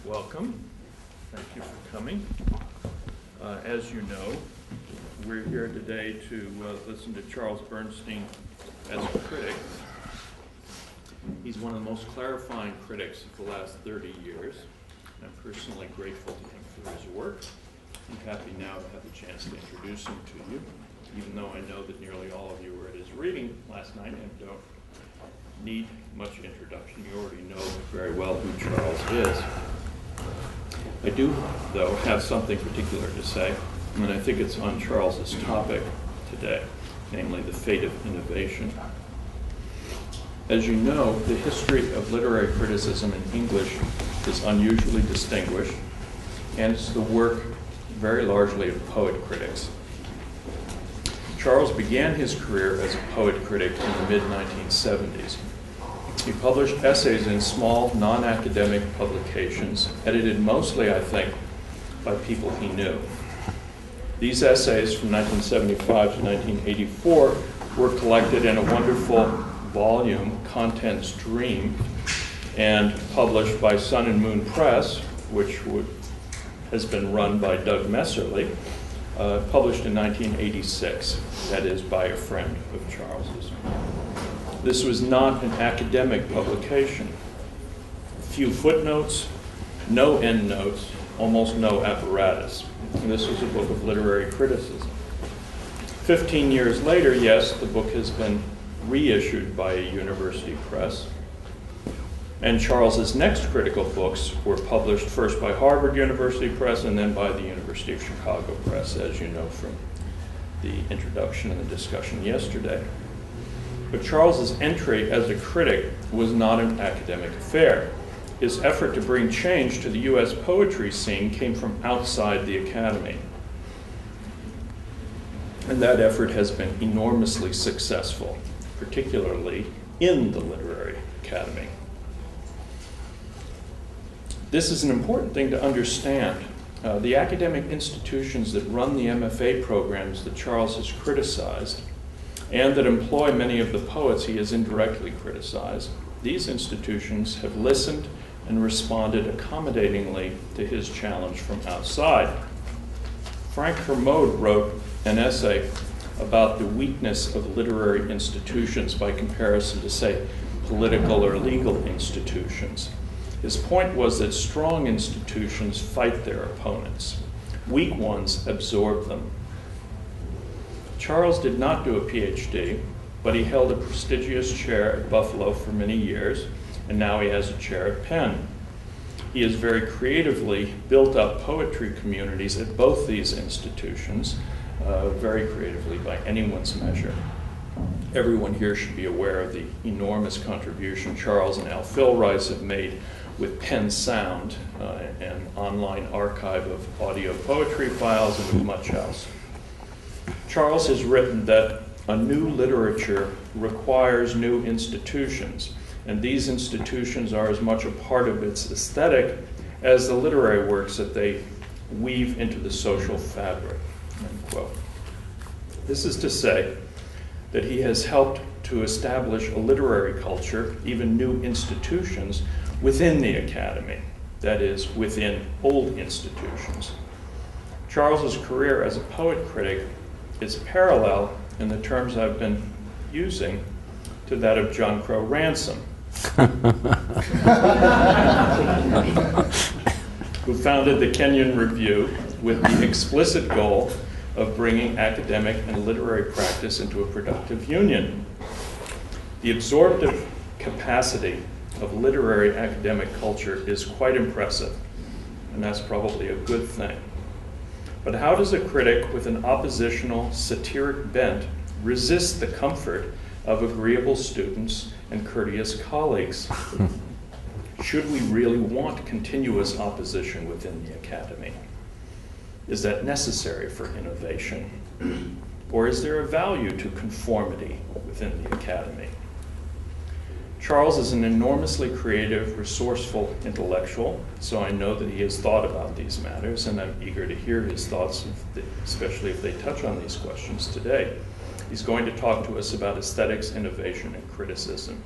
Welcome. Thank you for coming. As you know, we're here today to listen to Charles Bernstein as a critic. He's one of the most clarifying critics of the last 30 years. I'm personally grateful to him for his work. I'm happy now to have the chance to introduce him to you, even though I know that nearly all of you were at his reading last night and don't need much introduction. You already know very well who Charles is. I do, though, have something particular to say, and I think it's on Charles's topic today, namely the fate of innovation. As you know, the history of literary criticism in English is unusually distinguished, and it's the work very largely of poet critics. Charles began his career as a poet critic in the mid-1970s. He published essays in small, non-academic publications, edited mostly, I think, by people he knew. These essays from 1975 to 1984 were collected in a wonderful volume, Contents Dream, and published by Sun and Moon Press, which has been run by Doug Messerly, published in 1986, that is, by a friend of Charles's. This was not an academic publication. Few footnotes, no endnotes, almost no apparatus. And this was a book of literary criticism. 15 years later, yes, the book has been reissued by a university press. And Charles's next critical books were published first by Harvard University Press and then by the University of Chicago Press, as you know from the introduction and the discussion yesterday. But Charles's entry as a critic was not an academic affair. His effort to bring change to the U.S. poetry scene came from outside the academy. And that effort has been enormously successful, particularly in the literary academy. This is an important thing to understand. The academic institutions that run the MFA programs that Charles has criticized and that employ many of the poets he has indirectly criticized, these institutions have listened and responded accommodatingly to his challenge from outside. Frank Kermode wrote an essay about the weakness of literary institutions by comparison to, say, political or legal institutions. His point was that strong institutions fight their opponents. Weak ones absorb them. Charles did not do a PhD, but he held a prestigious chair at Buffalo for many years, and now he has a chair at Penn. He has very creatively built up poetry communities at both these institutions, very creatively by anyone's measure. Everyone here should be aware of the enormous contribution Charles and Al Philrice have made with Penn Sound, an online archive of audio poetry files, and with much else. Charles has written that a new literature requires new institutions, and these institutions are as much a part of its aesthetic as the literary works that they weave into the social fabric, end quote. This is to say that he has helped to establish a literary culture, even new institutions, within the academy, that is, within old institutions. Charles's career as a poet critic is parallel, in the terms I've been using, to that of John Crow Ransom, who founded the Kenyon Review with the explicit goal of bringing academic and literary practice into a productive union. The absorptive capacity of literary academic culture is quite impressive, and that's probably a good thing. But how does a critic with an oppositional, satiric bent resist the comfort of agreeable students and courteous colleagues? Should we really want continuous opposition within the academy? Is that necessary for innovation? Or is there a value to conformity within the academy? Charles is an enormously creative, resourceful intellectual, so I know that he has thought about these matters, and I'm eager to hear his thoughts, especially if they touch on these questions today. He's going to talk to us about aesthetics, innovation, and criticism.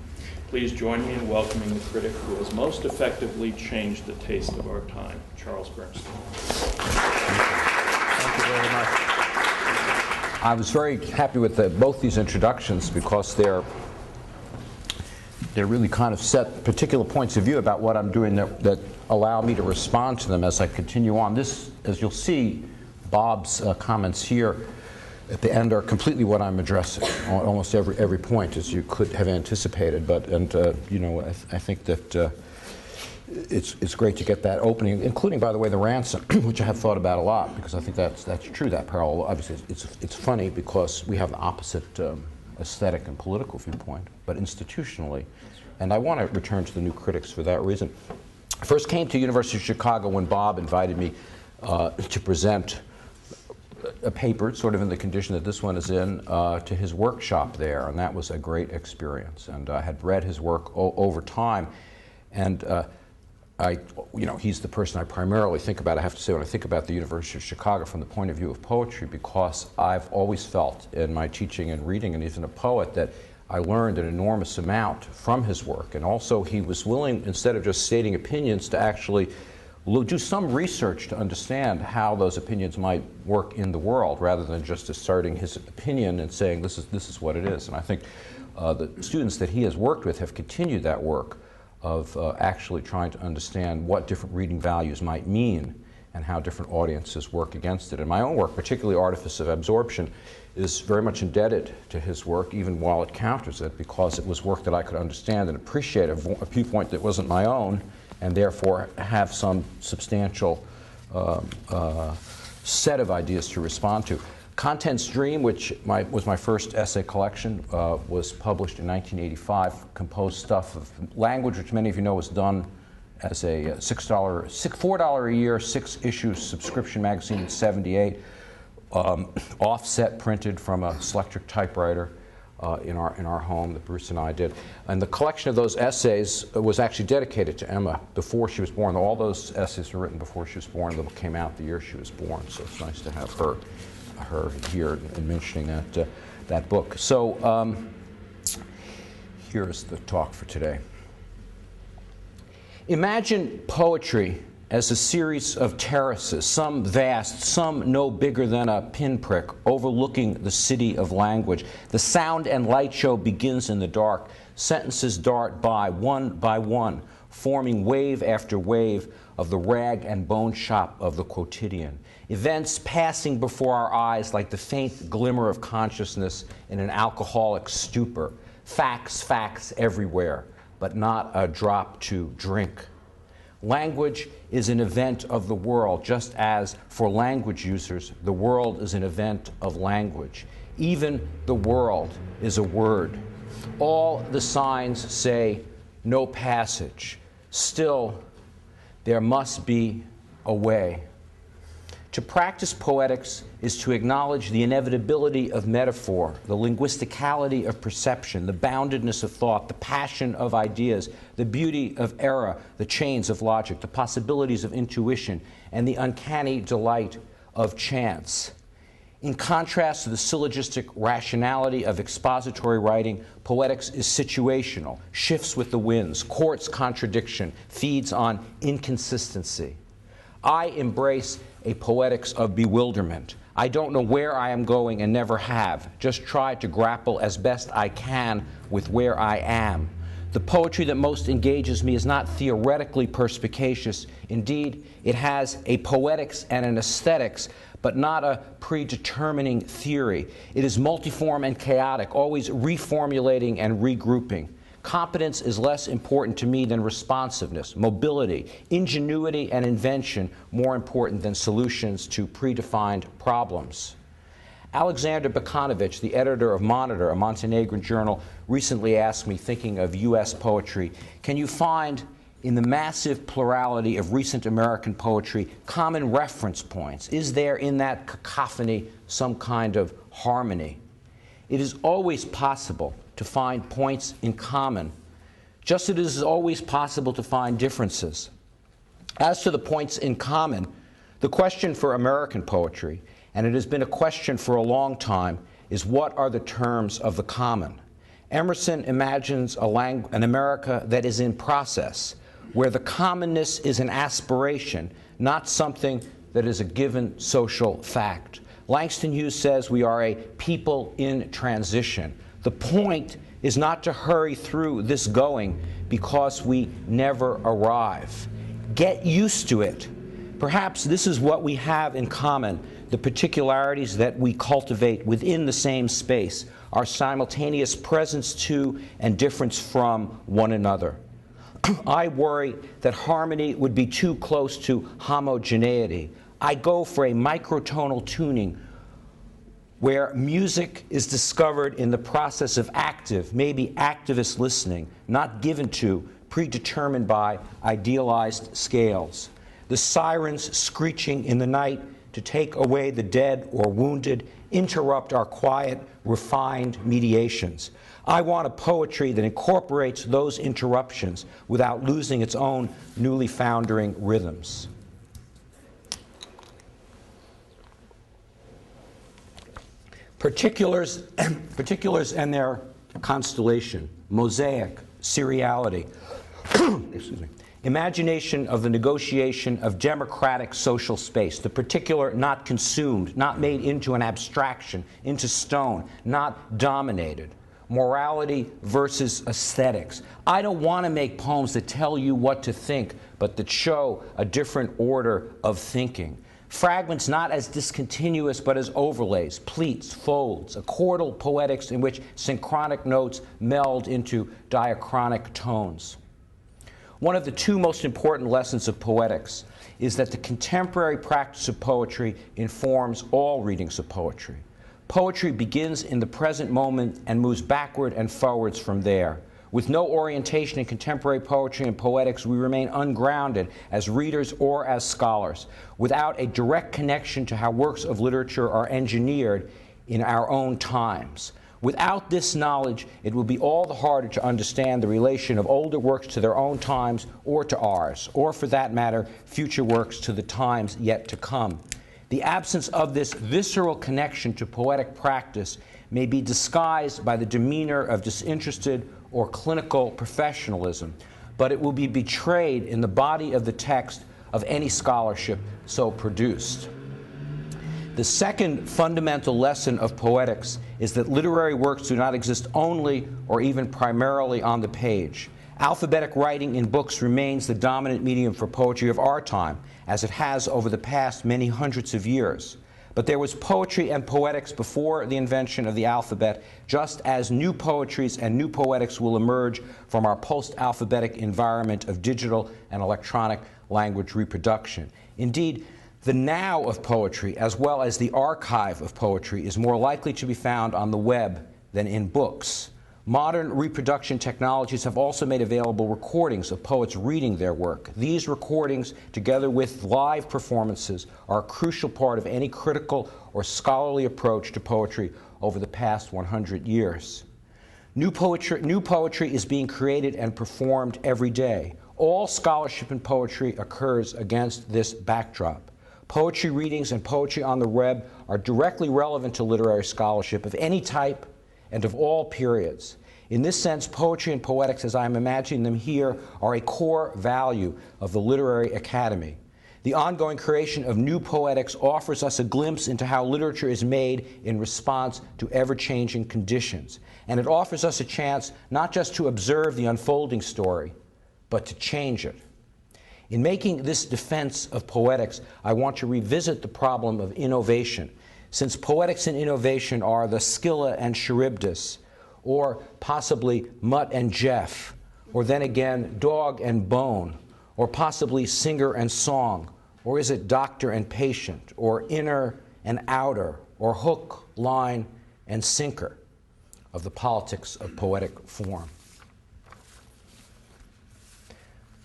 Please join me in welcoming the critic who has most effectively changed the taste of our time, Charles Bernstein. Thank you very much. I was very happy with both these introductions because they're really kind of set particular points of view about what I'm doing that allow me to respond to them as I continue on. This, as you'll see, Bob's comments here at the end are completely what I'm addressing on almost every point, as you could have anticipated. But you know, I think that it's great to get that opening, including, by the way, the ransom, which I have thought about a lot because I think that's true. That parallel, obviously, it's funny because we have the opposite aesthetic and political viewpoint, but institutionally. And I want to return to the new critics for that reason. I first came to University of Chicago when Bob invited me to present a paper, sort of in the condition that this one is in, to his workshop there, and that was a great experience. And I had read his work over time, and you know, he's the person I primarily think about, I have to say, when I think about the University of Chicago from the point of view of poetry, because I've always felt in my teaching and reading, and even a poet, that I learned an enormous amount from his work. And also he was willing, instead of just stating opinions, to actually do some research to understand how those opinions might work in the world, rather than just asserting his opinion and saying this is what it is. And I think the students that he has worked with have continued that work of actually trying to understand what different reading values might mean and how different audiences work against it. And my own work, particularly Artifice of Absorption, is very much indebted to his work, even while it counters it, because it was work that I could understand and appreciate, a viewpoint that wasn't my own, and therefore have some substantial set of ideas to respond to. Content Stream, which was my first essay collection, was published in 1985, composed stuff of language, which many of you know was done as a $4 a year, 6-issue subscription magazine in '78, offset printed from a Selectric typewriter in our home that Bruce and I did. And the collection of those essays was actually dedicated to Emma before she was born. All those essays were written before she was born. The book came out the year she was born, so it's nice to have her here and mentioning that book. So here's the talk for today. Imagine poetry as a series of terraces, some vast, some no bigger than a pinprick, overlooking the city of language. The sound and light show begins in the dark. Sentences dart by one, forming wave after wave of the rag and bone shop of the quotidian. Events passing before our eyes like the faint glimmer of consciousness in an alcoholic stupor. Facts everywhere, but not a drop to drink. Language is an event of the world, just as for language users, the world is an event of language. Even the world is a word. All the signs say no passage. Still, there must be a way. To practice poetics is to acknowledge the inevitability of metaphor, the linguisticality of perception, the boundedness of thought, the passion of ideas, the beauty of error, the chains of logic, the possibilities of intuition, and the uncanny delight of chance. In contrast to the syllogistic rationality of expository writing, poetics is situational, shifts with the winds, courts contradiction, feeds on inconsistency. I embrace a poetics of bewilderment. I don't know where I am going and never have. Just try to grapple as best I can with where I am. The poetry that most engages me is not theoretically perspicacious. Indeed, it has a poetics and an aesthetics, but not a predetermining theory. It is multiform and chaotic, always reformulating and regrouping. Competence is less important to me than responsiveness, mobility, ingenuity, and invention more important than solutions to predefined problems. Alexander Bekanovich, the editor of Monitor, a Montenegrin journal, recently asked me, thinking of U.S. poetry, can you find in the massive plurality of recent American poetry common reference points? Is there in that cacophony some kind of harmony? It is always possible to find points in common, just as it is always possible to find differences. As to the points in common, the question for American poetry, and it has been a question for a long time, is what are the terms of the common? Emerson imagines an America that is in process, where the commonness is an aspiration, not something that is a given social fact. Langston Hughes says we are a people in transition. The point is not to hurry through this going because we never arrive. Get used to it. Perhaps this is what we have in common, the particularities that we cultivate within the same space, our simultaneous presence to and difference from one another. I worry that harmony would be too close to homogeneity. I go for a microtonal tuning where music is discovered in the process of active, maybe activist listening, not given to, predetermined by idealized scales. The sirens screeching in the night to take away the dead or wounded interrupt our quiet, refined mediations. I want a poetry that incorporates those interruptions without losing its own newly foundering rhythms. Particulars and their constellation, mosaic, seriality, excuse me, imagination of the negotiation of democratic social space, the particular not consumed, not made into an abstraction, into stone, not dominated. Morality versus aesthetics. I don't want to make poems that tell you what to think, but that show a different order of thinking. Fragments not as discontinuous, but as overlays, pleats, folds, accordal poetics in which synchronic notes meld into diachronic tones. One of the two most important lessons of poetics is that the contemporary practice of poetry informs all readings of poetry. Poetry begins in the present moment and moves backward and forwards from there. With no orientation in contemporary poetry and poetics, we remain ungrounded as readers or as scholars, without a direct connection to how works of literature are engineered in our own times. Without this knowledge, it will be all the harder to understand the relation of older works to their own times or to ours, or for that matter, future works to the times yet to come. The absence of this visceral connection to poetic practice may be disguised by the demeanor of disinterested or clinical professionalism, but it will be betrayed in the body of the text of any scholarship so produced. The second fundamental lesson of poetics is that literary works do not exist only or even primarily on the page. Alphabetic writing in books remains the dominant medium for poetry of our time, as it has over the past many hundreds of years. But there was poetry and poetics before the invention of the alphabet, just as new poetries and new poetics will emerge from our post-alphabetic environment of digital and electronic language reproduction. Indeed, the now of poetry, as well as the archive of poetry, is more likely to be found on the web than in books. Modern reproduction technologies have also made available recordings of poets reading their work. These recordings, together with live performances, are a crucial part of any critical or scholarly approach to poetry over the past 100 years. New poetry is being created and performed every day. All scholarship in poetry occurs against this backdrop. Poetry readings and poetry on the web are directly relevant to literary scholarship of any type and of all periods. In this sense, poetry and poetics, as I'm imagining them here, are a core value of the literary academy. The ongoing creation of new poetics offers us a glimpse into how literature is made in response to ever-changing conditions. And it offers us a chance not just to observe the unfolding story, but to change it. In making this defense of poetics, I want to revisit the problem of innovation, since poetics and innovation are the Scylla and Charybdis, or possibly Mutt and Jeff, or then again Dog and Bone, or possibly Singer and Song, or is it Doctor and Patient, or Inner and Outer, or Hook, Line, and Sinker of the politics of poetic form.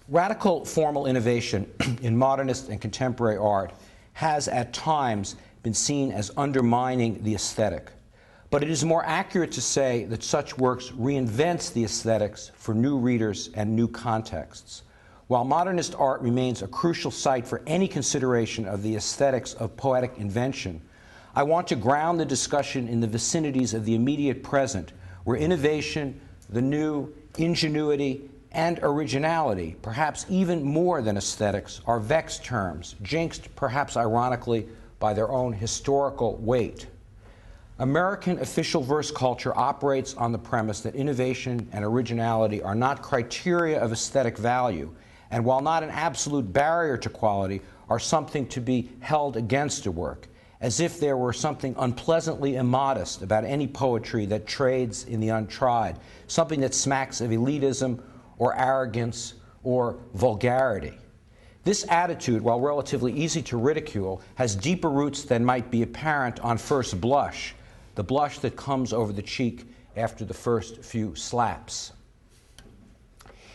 Radical formal innovation in modernist and contemporary art has at times been seen as undermining the aesthetic. But it is more accurate to say that such works reinvents the aesthetics for new readers and new contexts. While modernist art remains a crucial site for any consideration of the aesthetics of poetic invention, I want to ground the discussion in the vicinities of the immediate present, where innovation, the new, ingenuity, and originality, perhaps even more than aesthetics, are vexed terms, jinxed, perhaps ironically, by their own historical weight. American official verse culture operates on the premise that innovation and originality are not criteria of aesthetic value, and while not an absolute barrier to quality, are something to be held against a work, as if there were something unpleasantly immodest about any poetry that trades in the untried, something that smacks of elitism or arrogance or vulgarity. This attitude, while relatively easy to ridicule, has deeper roots than might be apparent on first blush, the blush that comes over the cheek after the first few slaps.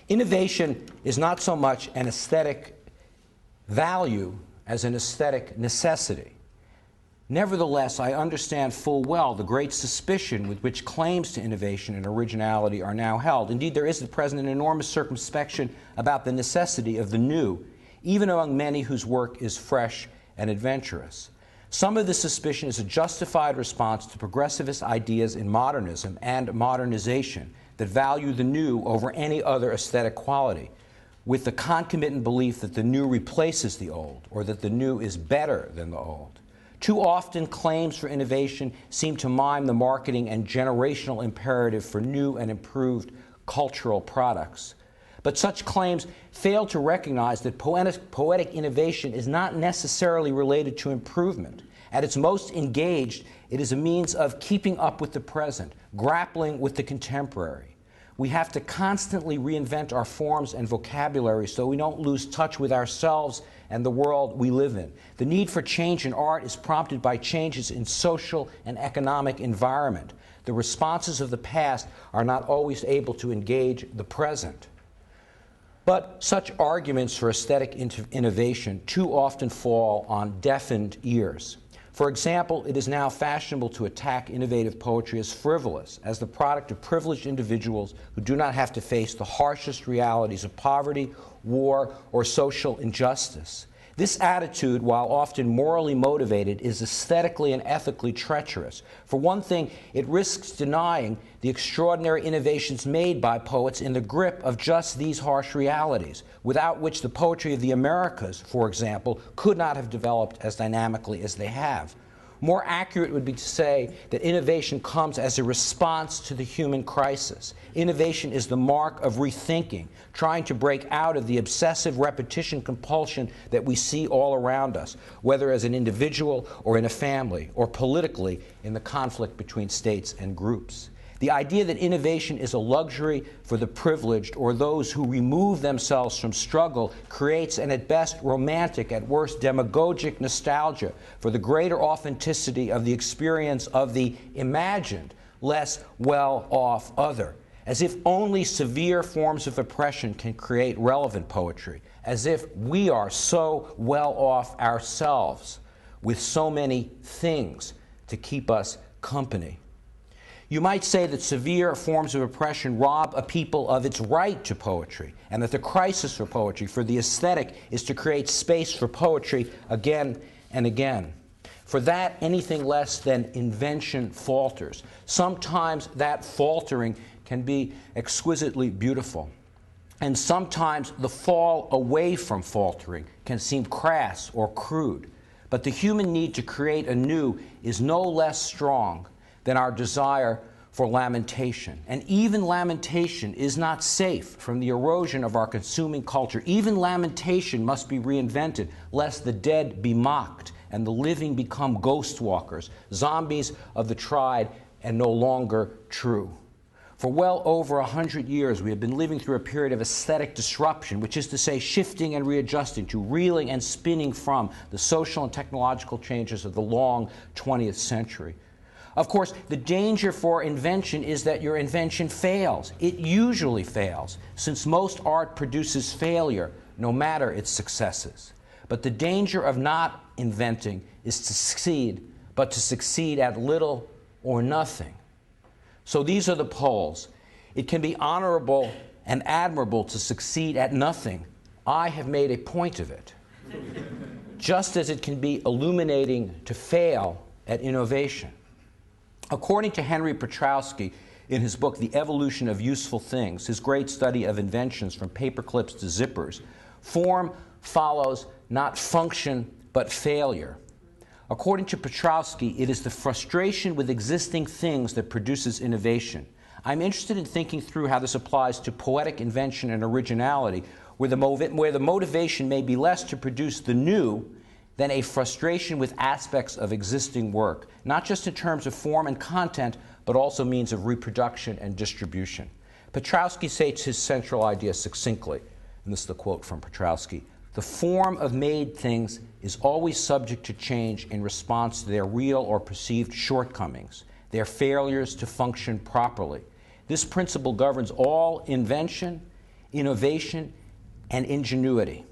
Innovation is not so much an aesthetic value as an aesthetic necessity. Nevertheless, I understand full well the great suspicion with which claims to innovation and originality are now held. Indeed, there is at present an enormous circumspection about the necessity of the new, even among many whose work is fresh and adventurous. Some of this suspicion is a justified response to progressivist ideas in modernism and modernization that value the new over any other aesthetic quality, with the concomitant belief that the new replaces the old, or that the new is better than the old. Too often, claims for innovation seem to mime the marketing and generational imperative for new and improved cultural products. But such claims fail to recognize that poetic innovation is not necessarily related to improvement. At its most engaged, it is a means of keeping up with the present, grappling with the contemporary. We have to constantly reinvent our forms and vocabulary so we don't lose touch with ourselves and the world we live in. The need for change in art is prompted by changes in social and economic environment. The responses of the past are not always able to engage the present. But such arguments for aesthetic innovation too often fall on deafened ears. For example, it is now fashionable to attack innovative poetry as frivolous, as the product of privileged individuals who do not have to face the harshest realities of poverty, war, or social injustice. This attitude, while often morally motivated, is aesthetically and ethically treacherous. For one thing, it risks denying the extraordinary innovations made by poets in the grip of just these harsh realities, without which the poetry of the Americas, for example, could not have developed as dynamically as they have. More accurate would be to say that innovation comes as a response to the human crisis. Innovation is the mark of rethinking, trying to break out of the obsessive repetition compulsion that we see all around us, whether as an individual or in a family, or politically in the conflict between states and groups. The idea that innovation is a luxury for the privileged or those who remove themselves from struggle creates an at best romantic, at worst demagogic nostalgia for the greater authenticity of the experience of the imagined, less well-off other, as if only severe forms of oppression can create relevant poetry, as if we are so well off ourselves with so many things to keep us company. You might say that severe forms of oppression rob a people of its right to poetry, and that the crisis for poetry, for the aesthetic, is to create space for poetry again and again. For that, anything less than invention falters. Sometimes that faltering can be exquisitely beautiful. And sometimes the fall away from faltering can seem crass or crude. But the human need to create anew is no less strong than our desire for lamentation. And even lamentation is not safe from the erosion of our consuming culture. Even lamentation must be reinvented, lest the dead be mocked and the living become ghost walkers, zombies of the tried and no longer true. For well over 100 years, we have been living through a period of aesthetic disruption, which is to say shifting and readjusting to, reeling and spinning from the social and technological changes of the long 20th century. Of course, the danger for invention is that your invention fails. It usually fails, since most art produces failure, no matter its successes. But the danger of not inventing is to succeed, but to succeed at little or nothing. So these are the poles. It can be honorable and admirable to succeed at nothing. I have made a point of it. Just as it can be illuminating to fail at innovation. According to Henry Petrowski, in his book, The Evolution of Useful Things, his great study of inventions from paper clips to zippers, form follows not function, but failure. According to Petrowski, it is the frustration with existing things that produces innovation. I'm interested in thinking through how this applies to poetic invention and originality, where the motivation may be less to produce the new than a frustration with aspects of existing work, not just in terms of form and content, but also means of reproduction and distribution. Petrowski states his central idea succinctly, and this is the quote from Petrowski: "The form of made things is always subject to change in response to their real or perceived shortcomings, their failures to function properly. This principle governs all invention, innovation, and ingenuity.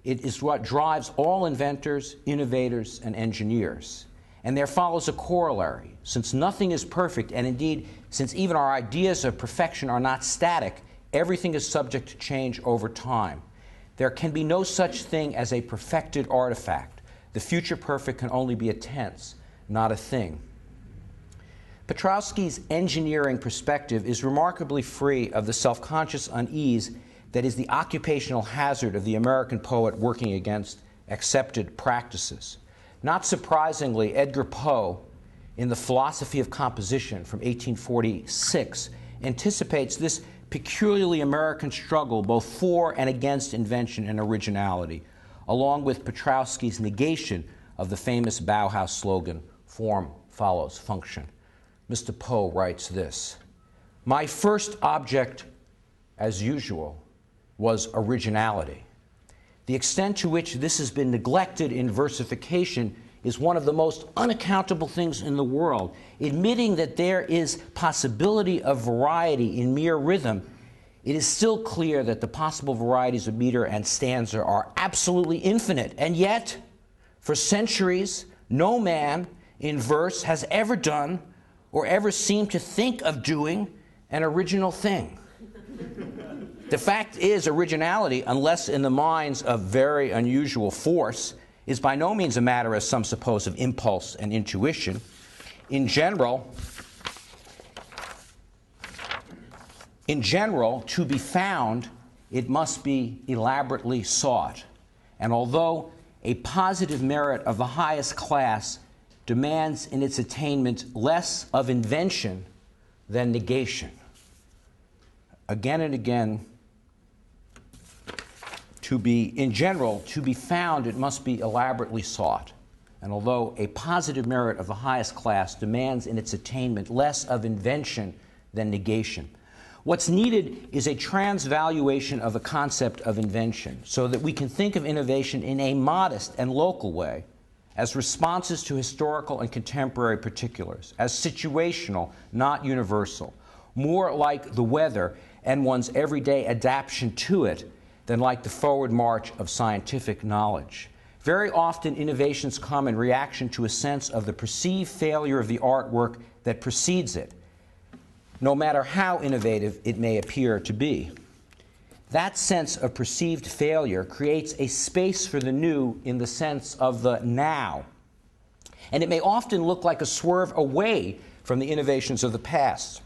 It is what drives all inventors, innovators, and engineers. And there follows a corollary. Since nothing is perfect, and indeed, since even our ideas of perfection are not static, everything is subject to change over time. There can be no such thing as a perfected artifact. The future perfect can only be a tense, not a thing." Petrowski's engineering perspective is remarkably free of the self-conscious unease that is the occupational hazard of the American poet working against accepted practices. Not surprisingly, Edgar Poe, in The Philosophy of Composition from 1846, anticipates this peculiarly American struggle both for and against invention and originality, along with Petrowski's negation of the famous Bauhaus slogan, "Form follows function." Mr. Poe writes this: "My first object, as usual, was originality. The extent to which this has been neglected in versification is one of the most unaccountable things in the world. Admitting that there is possibility of variety in mere rhythm, it is still clear that the possible varieties of meter and stanza are absolutely infinite. And yet, for centuries, no man in verse has ever done or ever seemed to think of doing an original thing." The fact is, originality, unless in the minds of very unusual force, is by no means a matter, as some suppose, of impulse and intuition. In general, to be found, it must be elaborately sought. And although a positive merit of the highest class demands in its attainment less of invention than negation. Again and again, in general, to be found, it must be elaborately sought. And although a positive merit of the highest class demands in its attainment less of invention than negation, what's needed is a transvaluation of the concept of invention so that we can think of innovation in a modest and local way, as responses to historical and contemporary particulars, as situational, not universal, more like the weather and one's everyday adaptation to it than like the forward march of scientific knowledge. Very often, innovations come in reaction to a sense of the perceived failure of the artwork that precedes it, no matter how innovative it may appear to be. That sense of perceived failure creates a space for the new in the sense of the now. And it may often look like a swerve away from the innovations of the past,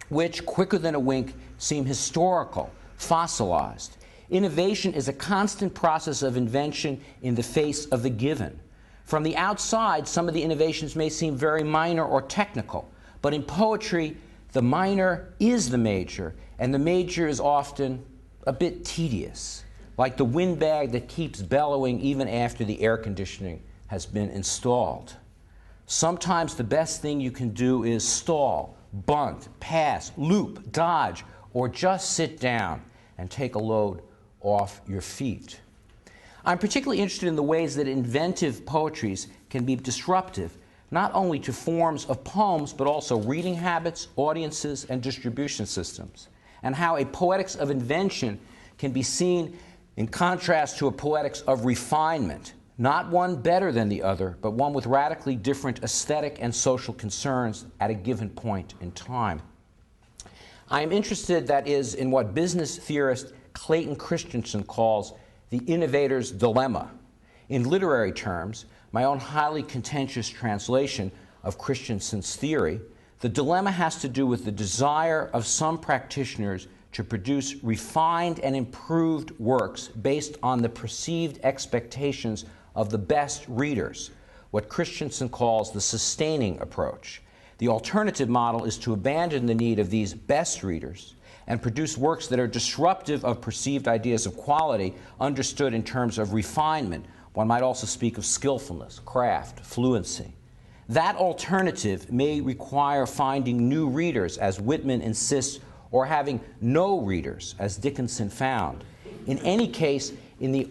which, quicker than a wink, seem historical, fossilized. Innovation is a constant process of invention in the face of the given. From the outside, some of the innovations may seem very minor or technical, but in poetry, the minor is the major, and the major is often a bit tedious, like the windbag that keeps bellowing even after the air conditioning has been installed. Sometimes the best thing you can do is stall, bunt, pass, loop, dodge, or just sit down and take a load off your feet. I'm particularly interested in the ways that inventive poetries can be disruptive, not only to forms of poems, but also reading habits, audiences, and distribution systems, and how a poetics of invention can be seen in contrast to a poetics of refinement, not one better than the other, but one with radically different aesthetic and social concerns at a given point in time. I am interested, that is, in what business theorist Clayton Christensen calls the innovator's dilemma. In literary terms, my own highly contentious translation of Christensen's theory, The dilemma has to do with the desire of some practitioners to produce refined and improved works based on the perceived expectations of the best readers, what Christensen calls the sustaining approach. The alternative model is to abandon the need of these best readers and produce works that are disruptive of perceived ideas of quality understood in terms of refinement. One might also speak of skillfulness, craft, fluency. That alternative may require finding new readers, as Whitman insists, or having no readers, as Dickinson found. In any case, if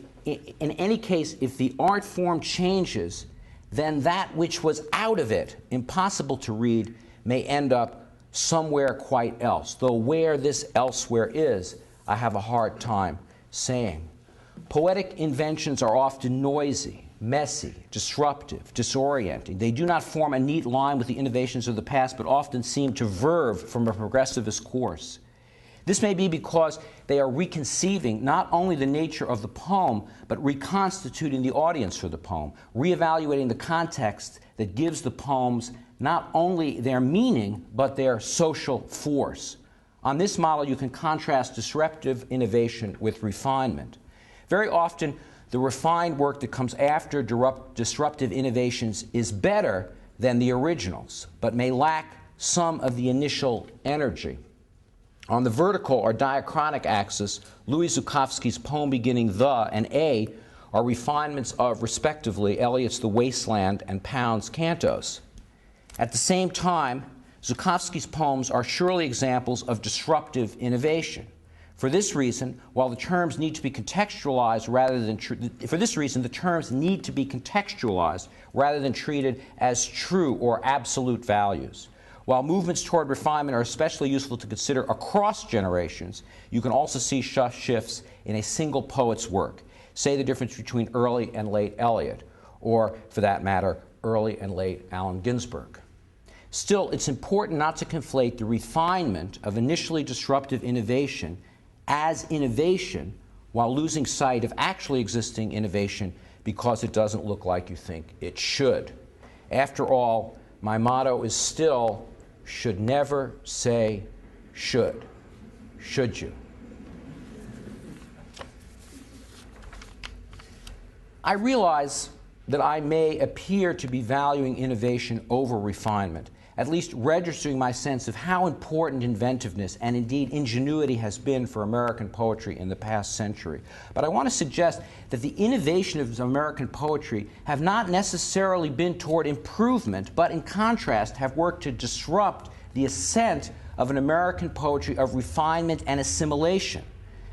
the art form changes, then that which was out of it, impossible to read, may end up somewhere quite else, though where this elsewhere is, I have a hard time saying. Poetic inventions are often noisy, messy, disruptive, disorienting. They do not form a neat line with the innovations of the past, but often seem to verve from a progressivist course. This may be because they are reconceiving not only the nature of the poem, but reconstituting the audience for the poem, reevaluating the context that gives the poems not only their meaning, but their social force. On this model, you can contrast disruptive innovation with refinement. Very often, the refined work that comes after disruptive innovations is better than the originals, but may lack some of the initial energy. On the vertical or diachronic axis, Louis Zukofsky's poem beginning "the" and "a" are refinements of, respectively, Eliot's "The Wasteland" and Pound's "Cantos." At the same time, Zukofsky's poems are surely examples of disruptive innovation. For this reason, while the terms need to be contextualized rather than treated as true or absolute values. While movements toward refinement are especially useful to consider across generations, you can also see shifts in a single poet's work. Say the difference between early and late Eliot, or, for that matter, early and late Allen Ginsberg. Still, it's important not to conflate the refinement of initially disruptive innovation as innovation while losing sight of actually existing innovation because it doesn't look like you think it should. After all, my motto is still, should never say should. Should you? I realize that I may appear to be valuing innovation over refinement, at least registering my sense of how important inventiveness and indeed ingenuity has been for American poetry in the past century. But I want to suggest that the innovation of American poetry have not necessarily been toward improvement, but in contrast have worked to disrupt the ascent of an American poetry of refinement and assimilation.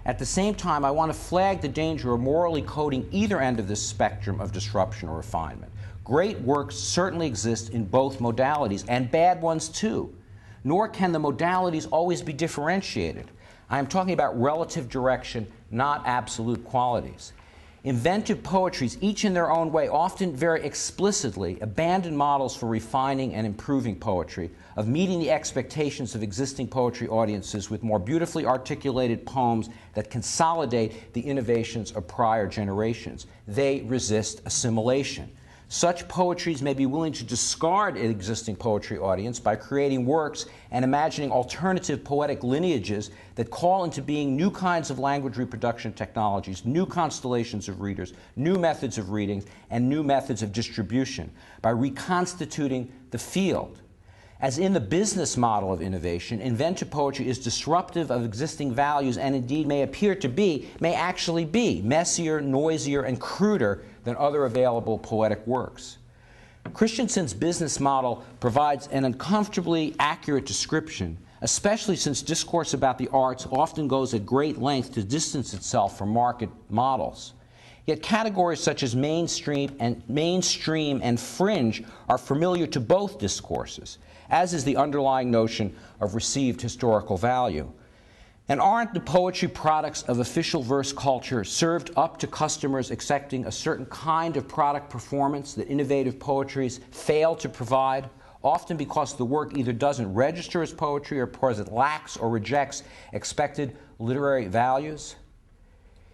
At the same time, I want to flag the danger of morally coding either end of this spectrum of disruption or refinement. Great works certainly exist in both modalities, and bad ones too. Nor can the modalities always be differentiated. I am talking about relative direction, not absolute qualities. Inventive poetries, each in their own way, often very explicitly abandon models for refining and improving poetry, of meeting the expectations of existing poetry audiences with more beautifully articulated poems that consolidate the innovations of prior generations. They resist assimilation. Such poetries may be willing to discard an existing poetry audience by creating works and imagining alternative poetic lineages that call into being new kinds of language reproduction technologies, new constellations of readers, new methods of reading, and new methods of distribution by reconstituting the field. As in the business model of innovation, inventive poetry is disruptive of existing values and indeed may actually be messier, noisier, and cruder than other available poetic works. Christensen's business model provides an uncomfortably accurate description, especially since discourse about the arts often goes at great length to distance itself from market models. Yet categories such as mainstream and fringe are familiar to both discourses, as is the underlying notion of received historical value. And aren't the poetry products of official verse culture served up to customers accepting a certain kind of product performance that innovative poetries fail to provide, often because the work either doesn't register as poetry or because it lacks or rejects expected literary values?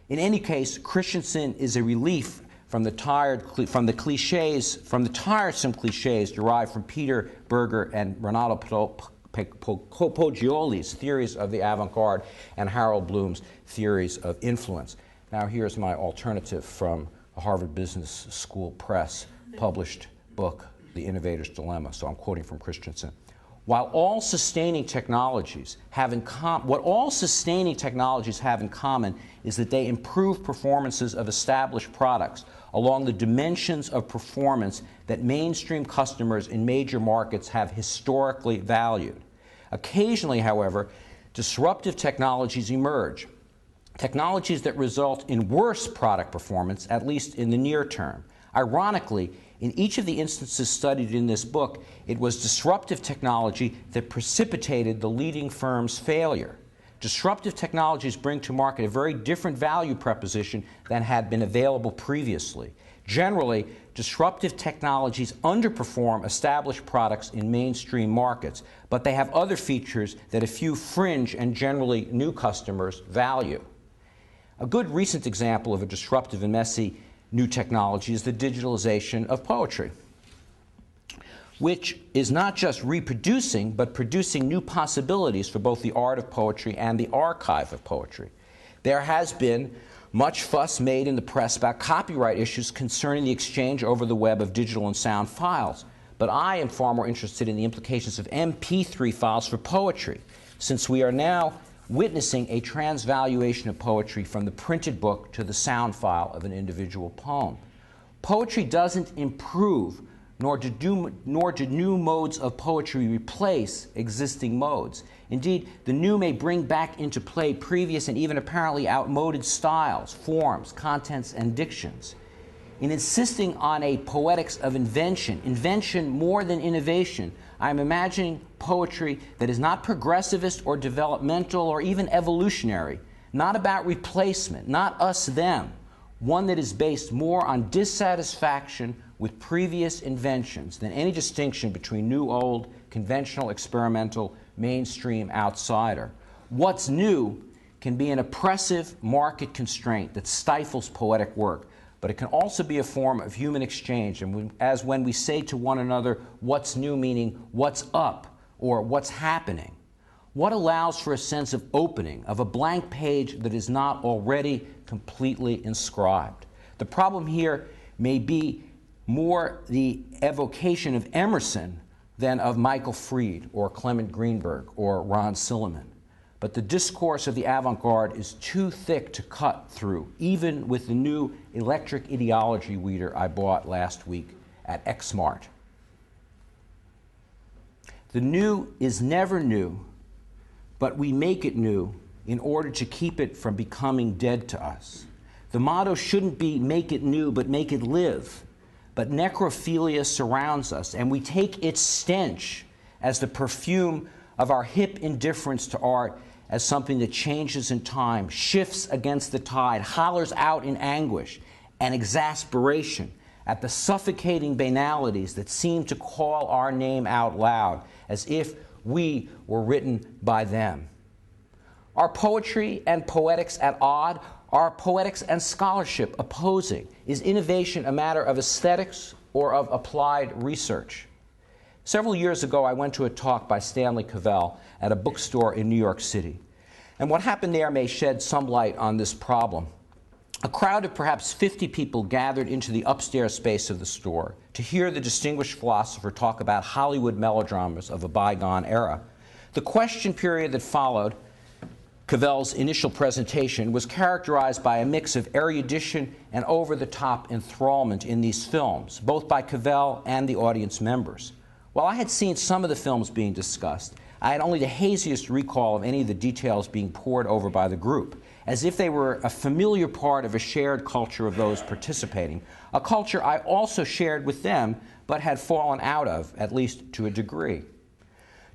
In any case, Christensen is a relief from the tiresome cliches derived from Peter Berger and Renato Poggioli's theories of the avant-garde and Harold Bloom's theories of influence. Now here's my alternative from a Harvard Business School Press published book, The Innovator's Dilemma. So I'm quoting from Christensen. What all sustaining technologies have in common is that they improve performances of established products along the dimensions of performance that mainstream customers in major markets have historically valued. Occasionally, however, disruptive technologies emerge, technologies that result in worse product performance, at least in the near term. Ironically, in each of the instances studied in this book, it was disruptive technology that precipitated the leading firm's failure. Disruptive technologies bring to market a very different value proposition than had been available previously. Generally, disruptive technologies underperform established products in mainstream markets, but they have other features that a few fringe and generally new customers value. A good recent example of a disruptive and messy new technology is the digitalization of poetry, which is not just reproducing, but producing new possibilities for both the art of poetry and the archive of poetry. There has been much fuss made in the press about copyright issues concerning the exchange over the web of digital and sound files, but I am far more interested in the implications of MP3 files for poetry, since we are now witnessing a transvaluation of poetry from the printed book to the sound file of an individual poem. Poetry doesn't improve, nor do new modes of poetry replace existing modes. Indeed, the new may bring back into play previous and even apparently outmoded styles, forms, contents, and dictions. In insisting on a poetics of invention more than innovation, I'm imagining poetry that is not progressivist or developmental or even evolutionary, not about replacement, not us-them, one that is based more on dissatisfaction with previous inventions than any distinction between new-old, conventional, experimental, mainstream, outsider. What's new can be an oppressive market constraint that stifles poetic work, but it can also be a form of human exchange, and as when we say to one another, what's new, meaning what's up, or what's happening. What allows for a sense of opening, of a blank page that is not already completely inscribed. The problem here may be more the evocation of Emerson than of Michael Fried, or Clement Greenberg, or Ron Silliman. But the discourse of the avant-garde is too thick to cut through, even with the new electric ideology reader I bought last week at Xmart. The new is never new, but we make it new in order to keep it from becoming dead to us. The motto shouldn't be make it new, but make it live. But necrophilia surrounds us, and we take its stench as the perfume of our hip indifference to art, as something that changes in time, shifts against the tide, hollers out in anguish and exasperation at the suffocating banalities that seem to call our name out loud, as if we were written by them. Are poetry and poetics at odds? Are poetics and scholarship opposing? Is innovation a matter of aesthetics or of applied research? Several years ago, I went to a talk by Stanley Cavell at a bookstore in New York City. And what happened there may shed some light on this problem. A crowd of perhaps 50 people gathered into the upstairs space of the store to hear the distinguished philosopher talk about Hollywood melodramas of a bygone era. The question period that followed Cavell's initial presentation was characterized by a mix of erudition and over-the-top enthrallment in these films, both by Cavell and the audience members. While I had seen some of the films being discussed, I had only the haziest recall of any of the details being poured over by the group, as if they were a familiar part of a shared culture of those participating, a culture I also shared with them, but had fallen out of, at least to a degree.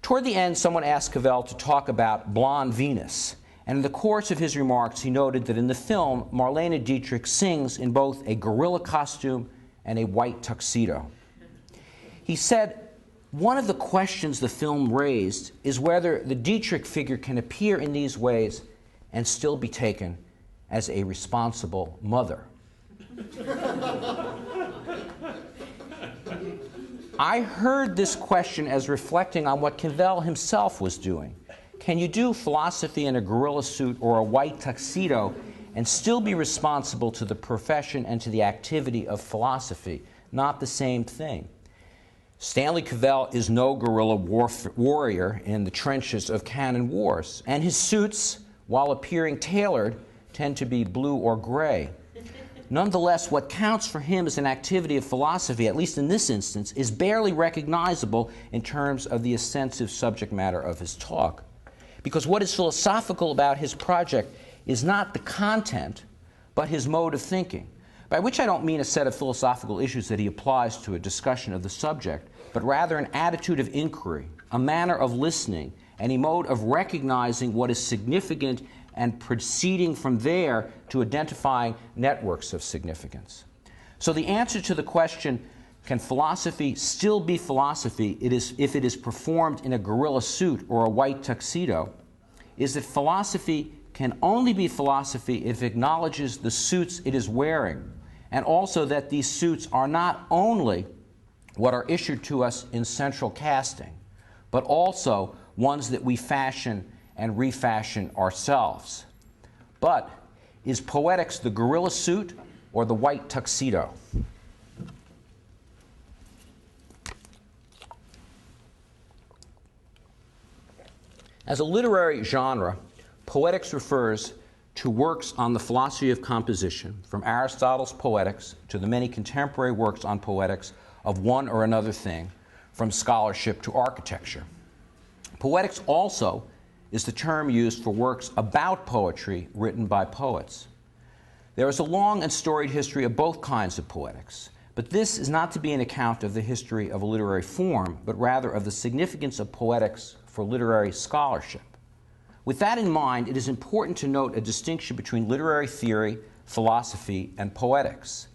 Toward the end, someone asked Cavell to talk about Blonde Venus, and in the course of his remarks, he noted that in the film, Marlene Dietrich sings in both a gorilla costume and a white tuxedo. He said, one of the questions the film raised is whether the Dietrich figure can appear in these ways and still be taken as a responsible mother. I heard this question as reflecting on what Cavell himself was doing. Can you do philosophy in a gorilla suit or a white tuxedo and still be responsible to the profession and to the activity of philosophy? Not the same thing. Stanley Cavell is no guerrilla warrior in the trenches of canon wars, and his suits, while appearing tailored, tend to be blue or gray. Nonetheless, what counts for him as an activity of philosophy, at least in this instance, is barely recognizable in terms of the ostensive subject matter of his talk. Because what is philosophical about his project is not the content, but his mode of thinking, by which I don't mean a set of philosophical issues that he applies to a discussion of the subject, but rather an attitude of inquiry, a manner of listening, and a mode of recognizing what is significant and proceeding from there to identifying networks of significance. So the answer to the question, can philosophy still be philosophy if it is performed in a gorilla suit or a white tuxedo, is that philosophy can only be philosophy if it acknowledges the suits it is wearing, and also that these suits are not only what are issued to us in central casting, but also ones that we fashion and refashion ourselves. But is Poetics the gorilla suit or the white tuxedo? As a literary genre, Poetics refers to works on the philosophy of composition, from Aristotle's Poetics to the many contemporary works on poetics of one or another thing, from scholarship to architecture. Poetics also is the term used for works about poetry written by poets. There is a long and storied history of both kinds of poetics, but this is not to be an account of the history of a literary form, but rather of the significance of poetics for literary scholarship. With that in mind, it is important to note a distinction between literary theory, philosophy, and poetics.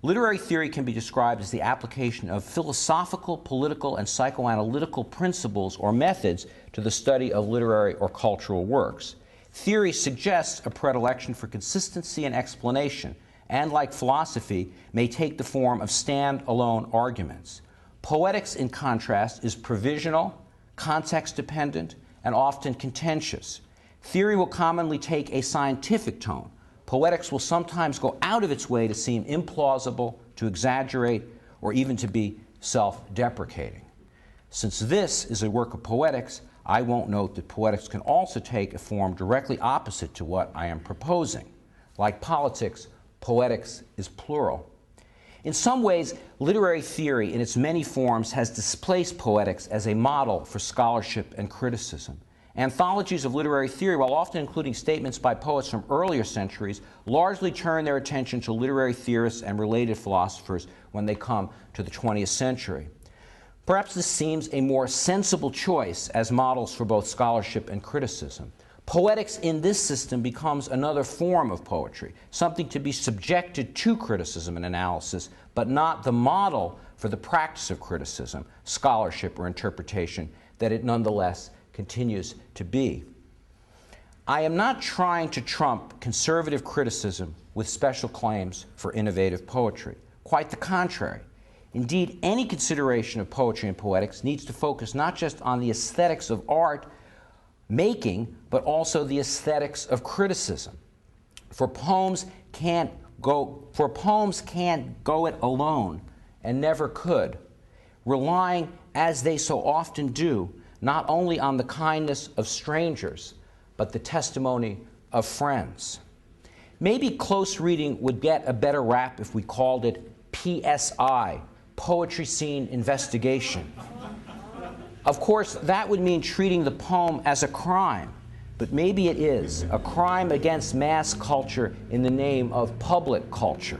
Literary theory can be described as the application of philosophical, political, and psychoanalytical principles or methods to the study of literary or cultural works. Theory suggests a predilection for consistency and explanation, and like philosophy, may take the form of stand-alone arguments. Poetics, in contrast, is provisional, context-dependent, and often contentious. Theory will commonly take a scientific tone. Poetics will sometimes go out of its way to seem implausible, to exaggerate, or even to be self-deprecating. Since this is a work of poetics, I won't note that poetics can also take a form directly opposite to what I am proposing. Like politics, poetics is plural. In some ways, literary theory in its many forms has displaced poetics as a model for scholarship and criticism. Anthologies of literary theory, while often including statements by poets from earlier centuries, largely turn their attention to literary theorists and related philosophers when they come to the 20th century. Perhaps this seems a more sensible choice as models for both scholarship and criticism. Poetics in this system becomes another form of poetry, something to be subjected to criticism and analysis, but not the model for the practice of criticism, scholarship, or interpretation that it nonetheless continues to be. I am not trying to trump conservative criticism with special claims for innovative poetry. Quite the contrary. Indeed, any consideration of poetry and poetics needs to focus not just on the aesthetics of art making, but also the aesthetics of criticism. For poems can't go it alone, and never could, relying, as they so often do, not only on the kindness of strangers, but the testimony of friends. Maybe close reading would get a better rap if we called it PSI, Poetry Scene Investigation. Of course, that would mean treating the poem as a crime, but maybe it is, a crime against mass culture in the name of public culture.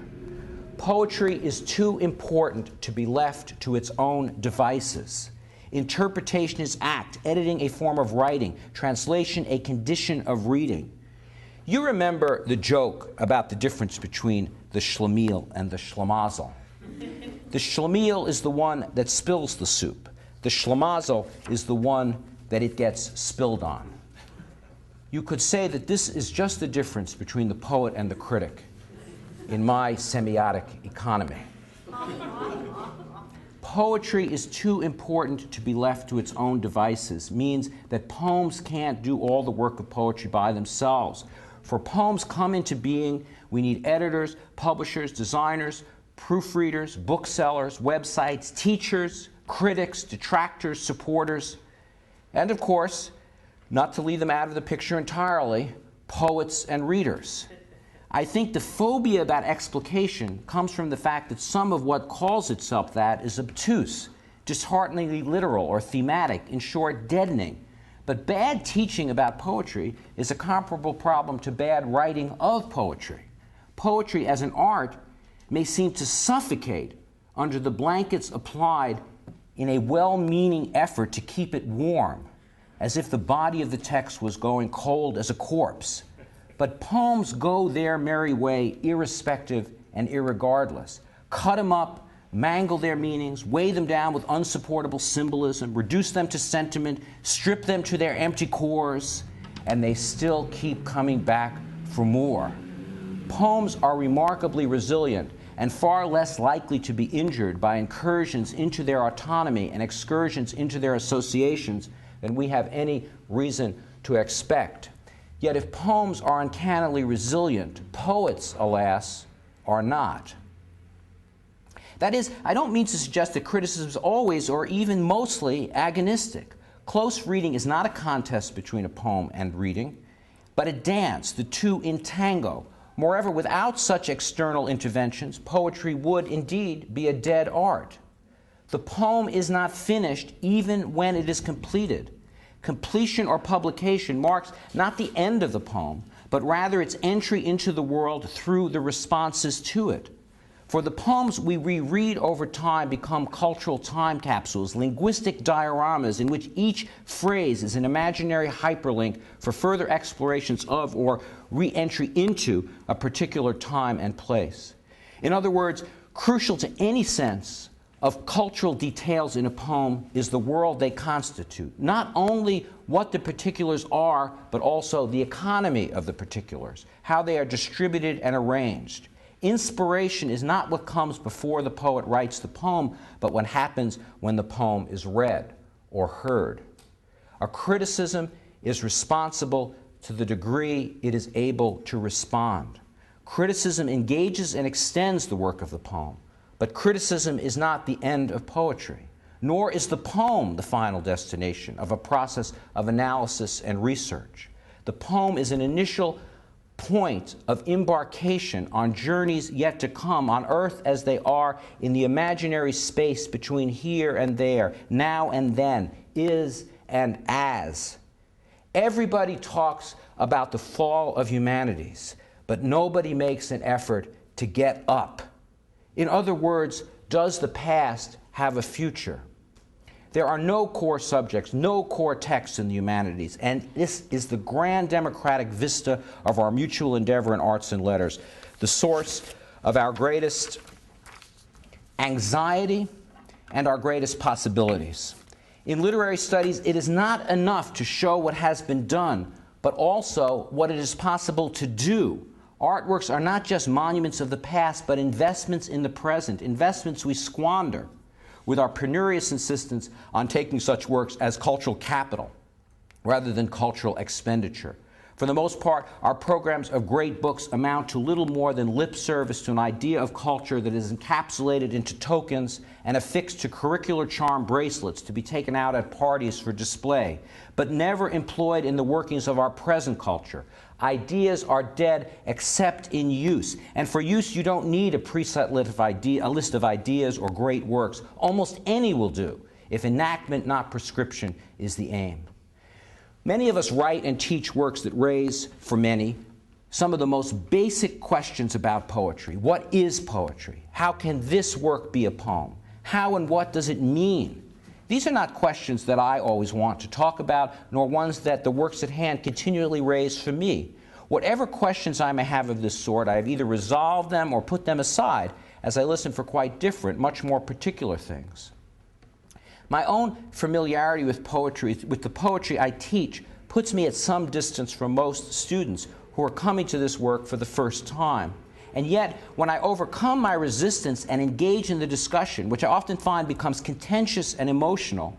Poetry is too important to be left to its own devices. Interpretation is act, editing a form of writing, translation a condition of reading. You remember the joke about the difference between the schlemiel and the schlemazel. The schlemiel is the one that spills the soup. The schlemazel is the one that it gets spilled on. You could say that this is just the difference between the poet and the critic. in my semiotic economy. Poetry is too important to be left to its own devices, means that poems can't do all the work of poetry by themselves. For poems come into being, we need editors, publishers, designers, proofreaders, booksellers, websites, teachers, critics, detractors, supporters, and of course, not to leave them out of the picture entirely, poets and readers. I think the phobia about explication comes from the fact that some of what calls itself that is obtuse, dishearteningly literal or thematic, in short, deadening. But bad teaching about poetry is a comparable problem to bad writing of poetry. Poetry as an art may seem to suffocate under the blankets applied in a well-meaning effort to keep it warm, as if the body of the text was going cold as a corpse. But poems go their merry way, irrespective and irregardless. Cut them up, mangle their meanings, weigh them down with unsupportable symbolism, reduce them to sentiment, strip them to their empty cores, and they still keep coming back for more. Poems are remarkably resilient and far less likely to be injured by incursions into their autonomy and excursions into their associations than we have any reason to expect. Yet if poems are uncannily resilient, poets, alas, are not. That is, I don't mean to suggest that criticism is always or even mostly agonistic. Close reading is not a contest between a poem and reading, but a dance, the two in tango. Moreover, without such external interventions, poetry would indeed be a dead art. The poem is not finished even when it is completed. Completion or publication marks not the end of the poem, but rather its entry into the world through the responses to it. For the poems we reread over time become cultural time capsules, linguistic dioramas in which each phrase is an imaginary hyperlink for further explorations of or re-entry into a particular time and place. In other words, crucial to any sense of cultural details in a poem is the world they constitute. Not only what the particulars are, but also the economy of the particulars, how they are distributed and arranged. Inspiration is not what comes before the poet writes the poem, but what happens when the poem is read or heard. A criticism is responsible to the degree it is able to respond. Criticism engages and extends the work of the poem. But criticism is not the end of poetry, nor is the poem the final destination of a process of analysis and research. The poem is an initial point of embarkation on journeys yet to come, on earth as they are in the imaginary space between here and there, now and then, is and as. Everybody talks about the fall of humanities, but nobody makes an effort to get up. In other words, does the past have a future? There are no core subjects, no core texts in the humanities, and this is the grand democratic vista of our mutual endeavor in arts and letters, the source of our greatest anxiety and our greatest possibilities. In literary studies, it is not enough to show what has been done, but also what it is possible to do. Artworks are not just monuments of the past, but investments in the present, investments we squander with our penurious insistence on taking such works as cultural capital rather than cultural expenditure. For the most part, our programs of great books amount to little more than lip service to an idea of culture that is encapsulated into tokens and affixed to curricular charm bracelets to be taken out at parties for display, but never employed in the workings of our present culture. Ideas are dead except in use. And for use, you don't need a preset list of ideas or great works. Almost any will do, if enactment, not prescription, is the aim. Many of us write and teach works that raise, for many, some of the most basic questions about poetry. What is poetry? How can this work be a poem? How and what does it mean? These are not questions that I always want to talk about, nor ones that the works at hand continually raise for me. Whatever questions I may have of this sort, I have either resolved them or put them aside as I listen for quite different, much more particular things. My own familiarity with poetry, with the poetry I teach, puts me at some distance from most students who are coming to this work for the first time. And yet, when I overcome my resistance and engage in the discussion, which I often find becomes contentious and emotional,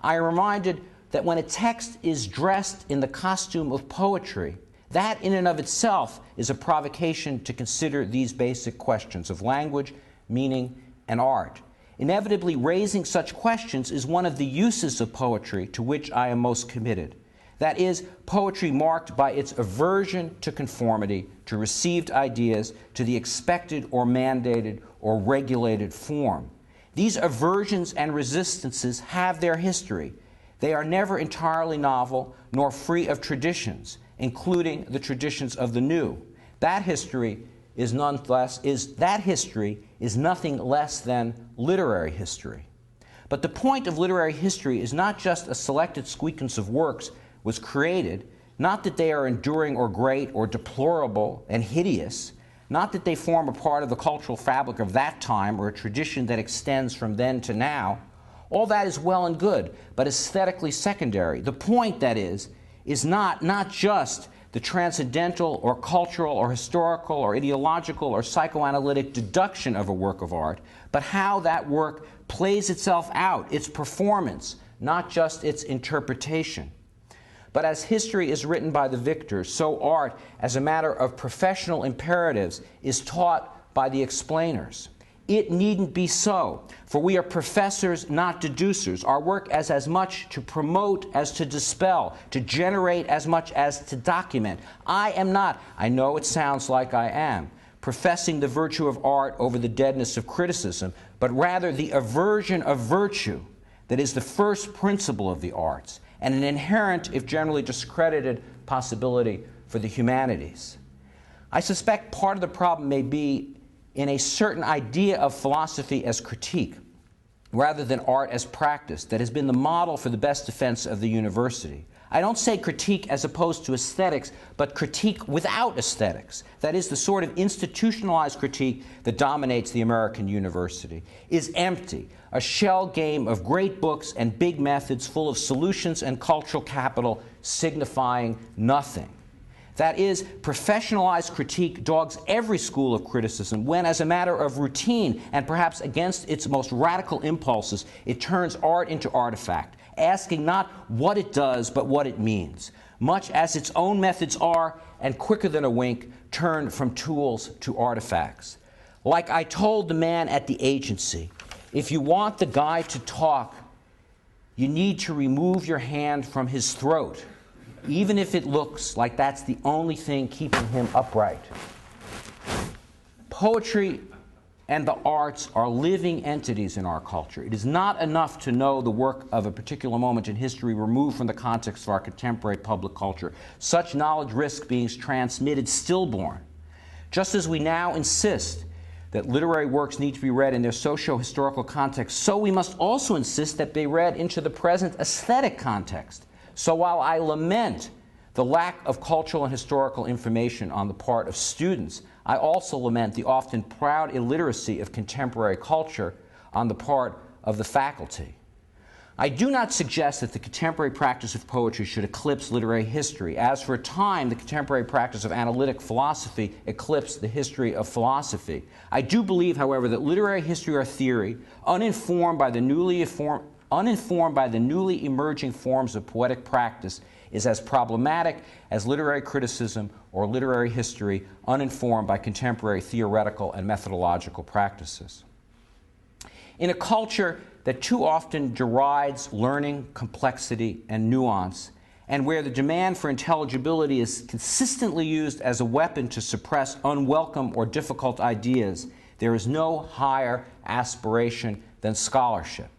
I am reminded that when a text is dressed in the costume of poetry, that in and of itself is a provocation to consider these basic questions of language, meaning, and art. Inevitably, raising such questions is one of the uses of poetry to which I am most committed. That is, poetry marked by its aversion to conformity, to received ideas, to the expected or mandated or regulated form. These aversions and resistances have their history. They are never entirely novel nor free of traditions, including the traditions of the new. That history is nothing less than literary history. But the point of literary history is not just a selected sequence of works was created, not that they are enduring or great or deplorable and hideous, not that they form a part of the cultural fabric of that time or a tradition that extends from then to now. All that is well and good, but aesthetically secondary. The point, that is not just the transcendental or cultural or historical or ideological or psychoanalytic deduction of a work of art, but how that work plays itself out, its performance, not just its interpretation. But as history is written by the victors, so art, as a matter of professional imperatives, is taught by the explainers. It needn't be so, for we are professors, not deducers. Our work is as much to promote as to dispel, to generate as much as to document. I am not, I know it sounds like I am, professing the virtue of art over the deadness of criticism, but rather the aversion of virtue that is the first principle of the arts, and an inherent, if generally discredited, possibility for the humanities. I suspect part of the problem may be in a certain idea of philosophy as critique, rather than art as practice, that has been the model for the best defense of the university. I don't say critique as opposed to aesthetics, but critique without aesthetics. That is, the sort of institutionalized critique that dominates the American university is empty, a shell game of great books and big methods full of solutions and cultural capital signifying nothing. That is, professionalized critique dogs every school of criticism when, as a matter of routine and perhaps against its most radical impulses, it turns art into artifact, asking not what it does but what it means, much as its own methods are, and quicker than a wink, turn from tools to artifacts. Like I told the man at the agency, if you want the guy to talk, you need to remove your hand from his throat, even if it looks like that's the only thing keeping him upright. Poetry and the arts are living entities in our culture. It is not enough to know the work of a particular moment in history removed from the context of our contemporary public culture. Such knowledge risks being transmitted stillborn. Just as we now insist that literary works need to be read in their socio-historical context, so we must also insist that they be read into the present aesthetic context. So while I lament the lack of cultural and historical information on the part of students, I also lament the often proud illiteracy of contemporary culture on the part of the faculty. I do not suggest that the contemporary practice of poetry should eclipse literary history, as for a time the contemporary practice of analytic philosophy eclipsed the history of philosophy. I do believe, however, that literary history or theory, uninformed by the newly emerging forms of poetic practice, is as problematic as literary criticism or literary history uninformed by contemporary theoretical and methodological practices. In a culture that too often derides learning, complexity, and nuance, and where the demand for intelligibility is consistently used as a weapon to suppress unwelcome or difficult ideas, there is no higher aspiration than scholarship.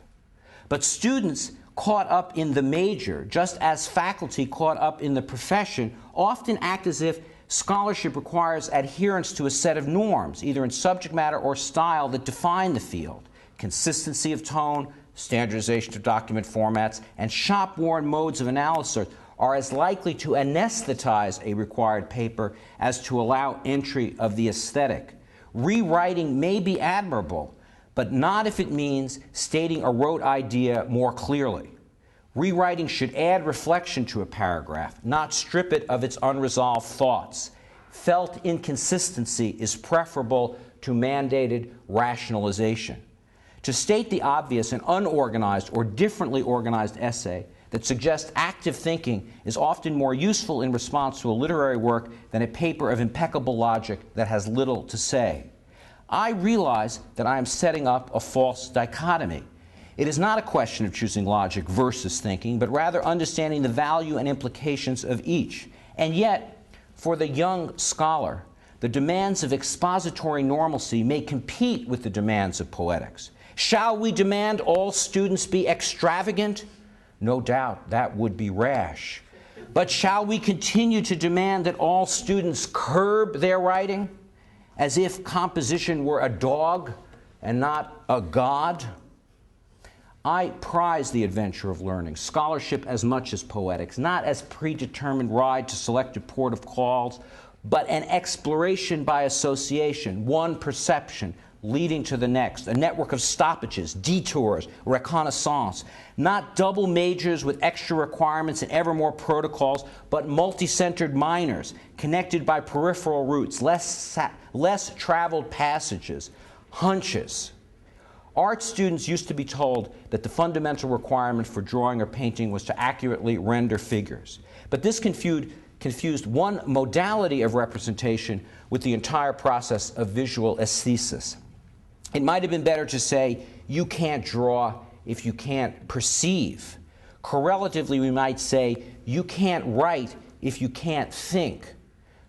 But students caught up in the major, just as faculty caught up in the profession, often act as if scholarship requires adherence to a set of norms, either in subject matter or style, that define the field. Consistency of tone, standardization of document formats, and shop-worn modes of analysis are as likely to anesthetize a required paper as to allow entry of the aesthetic. Rewriting may be admirable, but not if it means stating a rote idea more clearly. Rewriting should add reflection to a paragraph, not strip it of its unresolved thoughts. felt inconsistency is preferable to mandated rationalization. To state the obvious, an unorganized or differently organized essay that suggests active thinking is often more useful in response to a literary work than a paper of impeccable logic that has little to say. I realize that I am setting up a false dichotomy. It is not a question of choosing logic versus thinking, but rather understanding the value and implications of each. And yet, for the young scholar, the demands of expository normalcy may compete with the demands of poetics. Shall we demand all students be extravagant? No doubt that would be rash. But shall we continue to demand that all students curb their writing, as if composition were a dog and not a god? I prize the adventure of learning, scholarship as much as poetics, not as predetermined ride to selective port of calls, but an exploration by association, one perception leading to the next, a network of stoppages, detours, reconnaissance, not double majors with extra requirements and ever more protocols, but multi-centered minors, connected by peripheral routes, less traveled passages, hunches. Art students used to be told that the fundamental requirement for drawing or painting was to accurately render figures. But this confused one modality of representation with the entire process of visual aesthesis. It might have been better to say, you can't draw if you can't perceive. Correlatively, we might say, you can't write if you can't think.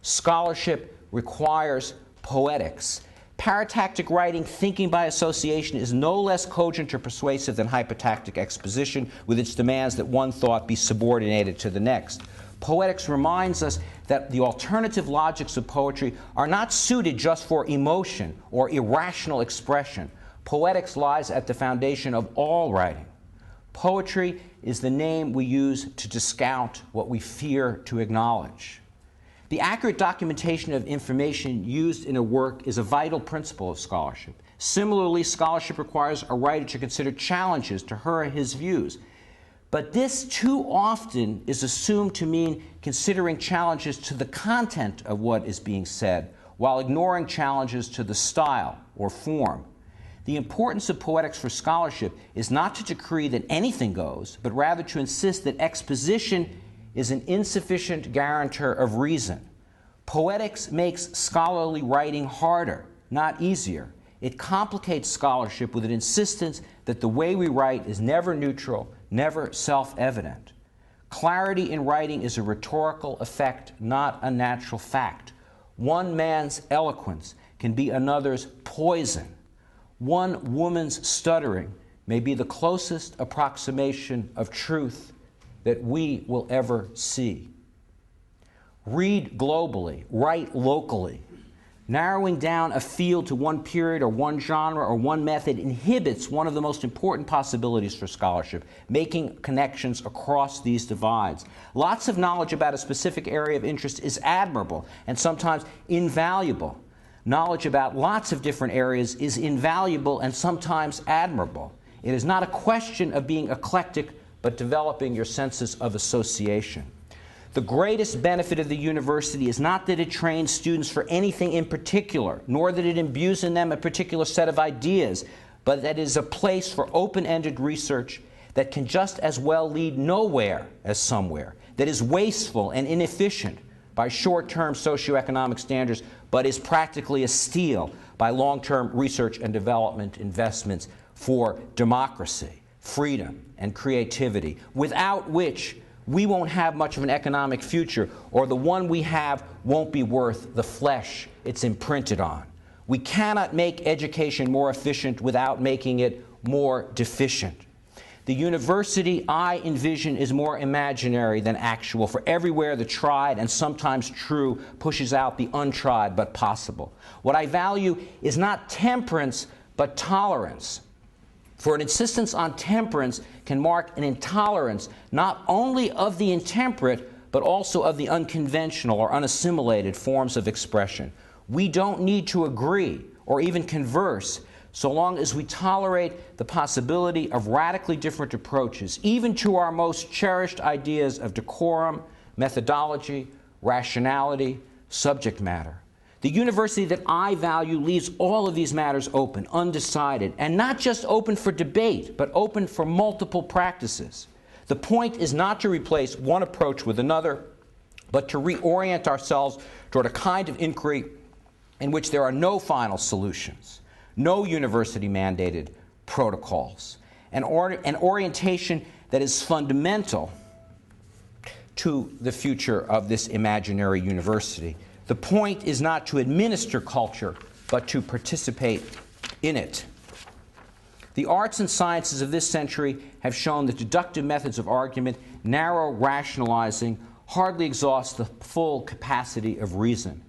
Scholarship requires poetics. Paratactic writing, thinking by association, is no less cogent or persuasive than hypotactic exposition, with its demands that one thought be subordinated to the next. Poetics reminds us that the alternative logics of poetry are not suited just for emotion or irrational expression. Poetics lies at the foundation of all writing. Poetry is the name we use to discount what we fear to acknowledge. The accurate documentation of information used in a work is a vital principle of scholarship. Similarly, scholarship requires a writer to consider challenges to her or his views. But this too often is assumed to mean considering challenges to the content of what is being said, while ignoring challenges to the style or form. The importance of poetics for scholarship is not to decree that anything goes, but rather to insist that exposition is an insufficient guarantor of reason. Poetics makes scholarly writing harder, not easier. It complicates scholarship with an insistence that the way we write is never neutral, never self-evident. Clarity in writing is a rhetorical effect, not a natural fact. One man's eloquence can be another's poison. One woman's stuttering may be the closest approximation of truth that we will ever see. Read globally, write locally. Narrowing down a field to one period or one genre or one method inhibits one of the most important possibilities for scholarship, making connections across these divides. Lots of knowledge about a specific area of interest is admirable and sometimes invaluable. Knowledge about lots of different areas is invaluable and sometimes admirable. It is not a question of being eclectic, but developing your senses of association. The greatest benefit of the university is not that it trains students for anything in particular, nor that it imbues in them a particular set of ideas, but that it is a place for open-ended research that can just as well lead nowhere as somewhere, that is wasteful and inefficient by short-term socioeconomic standards, but is practically a steal by long-term research and development investments for democracy, freedom, and creativity, without which we won't have much of an economic future, or the one we have won't be worth the flesh it's imprinted on. We cannot make education more efficient without making it more deficient. The university I envision is more imaginary than actual, for everywhere the tried and sometimes true pushes out the untried but possible. What I value is not temperance, but tolerance. For an insistence on temperance can mark an intolerance not only of the intemperate, but also of the unconventional or unassimilated forms of expression. We don't need to agree or even converse so long as we tolerate the possibility of radically different approaches, even to our most cherished ideas of decorum, methodology, rationality, subject matter. The university that I value leaves all of these matters open, undecided, and not just open for debate, but open for multiple practices. The point is not to replace one approach with another, but to reorient ourselves toward a kind of inquiry in which there are no final solutions, no university-mandated protocols, an orientation that is fundamental to the future of this imaginary university. The point is not to administer culture, but to participate in it. The arts and sciences of this century have shown that deductive methods of argument, narrow rationalizing, hardly exhaust the full capacity of reason.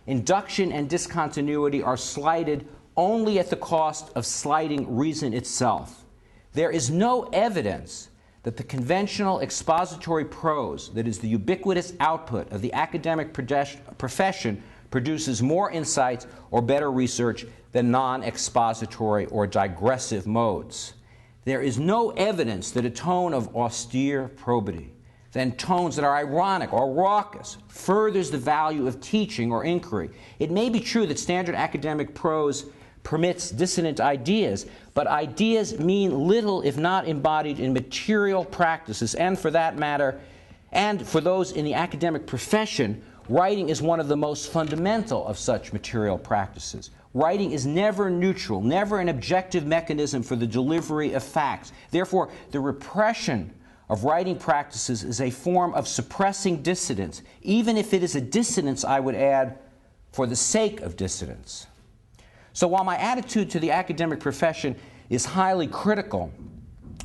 Induction and discontinuity are slighted only at the cost of slighting reason itself. There is no evidence that the conventional expository prose, that is the ubiquitous output of the academic profession, produces more insights or better research than non-expository or digressive modes. There is no evidence that a tone of austere probity, than tones that are ironic or raucous, furthers the value of teaching or inquiry. It may be true that standard academic prose permits dissonant ideas, but ideas mean little if not embodied in material practices, and for that matter, and for those in the academic profession, writing is one of the most fundamental of such material practices. Writing is never neutral, never an objective mechanism for the delivery of facts. Therefore, the repression of writing practices is a form of suppressing dissidence, even if it is a dissonance, I would add, for the sake of dissidence. So while my attitude to the academic profession is highly critical,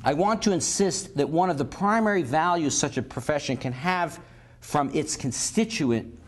I want to insist that one of the primary values such a profession can have from its constituent,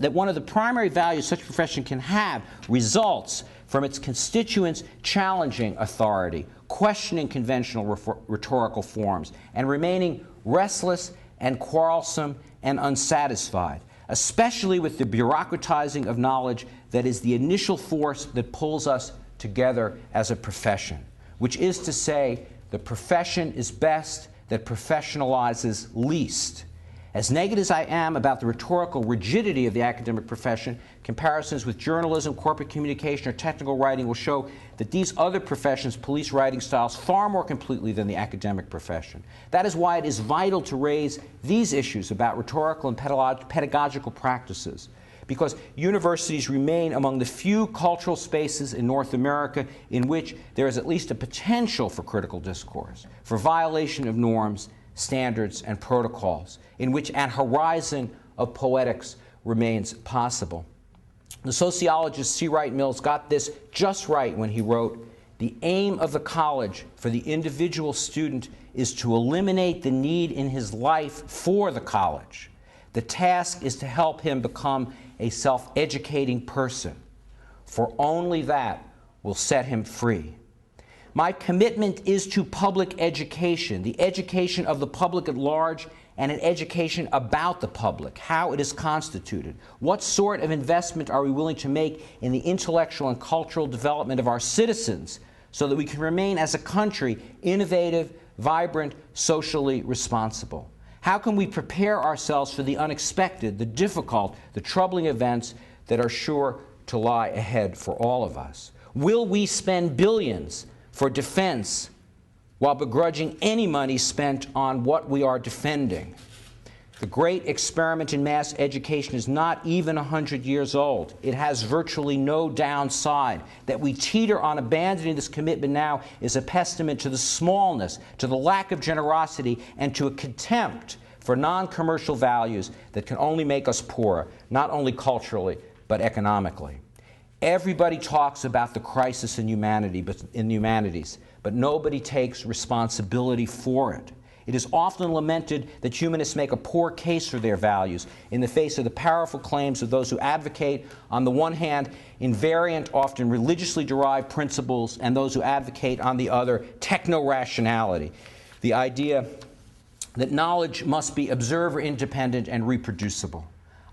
that one of the primary values such a profession can have results from its constituents challenging authority, questioning conventional rhetorical forms, and remaining restless and quarrelsome and unsatisfied, especially with the bureaucratizing of knowledge that is the initial force that pulls us together as a profession, which is to say, the profession is best that professionalizes least. As negative as I am about the rhetorical rigidity of the academic profession, comparisons with journalism, corporate communication, or technical writing will show that these other professions police writing styles far more completely than the academic profession. That is why it is vital to raise these issues about rhetorical and pedagogical practices, because universities remain among the few cultural spaces in North America in which there is at least a potential for critical discourse, for violation of norms, standards, and protocols, in which an horizon of poetics remains possible. The sociologist C. Wright Mills got this just right when he wrote, "The aim of the college for the individual student is to eliminate the need in his life for the college. The task is to help him become a self-educating person, for only that will set him free." My commitment is to public education, the education of the public at large, and an education about the public, how it is constituted. What sort of investment are we willing to make in the intellectual and cultural development of our citizens so that we can remain as a country innovative, vibrant, socially responsible? How can we prepare ourselves for the unexpected, the difficult, the troubling events that are sure to lie ahead for all of us? Will we spend billions for defense while begrudging any money spent on what we are defending? The great experiment in mass education is not even 100 years old. It has virtually no downside. That we teeter on abandoning this commitment now is a testament to the smallness, to the lack of generosity, and to a contempt for non-commercial values that can only make us poorer, not only culturally, but economically. Everybody talks about the crisis in humanities, but nobody takes responsibility for it. It is often lamented that humanists make a poor case for their values in the face of the powerful claims of those who advocate, on the one hand, invariant, often religiously derived principles, and those who advocate, on the other, techno-rationality, the idea that knowledge must be observer-independent and reproducible.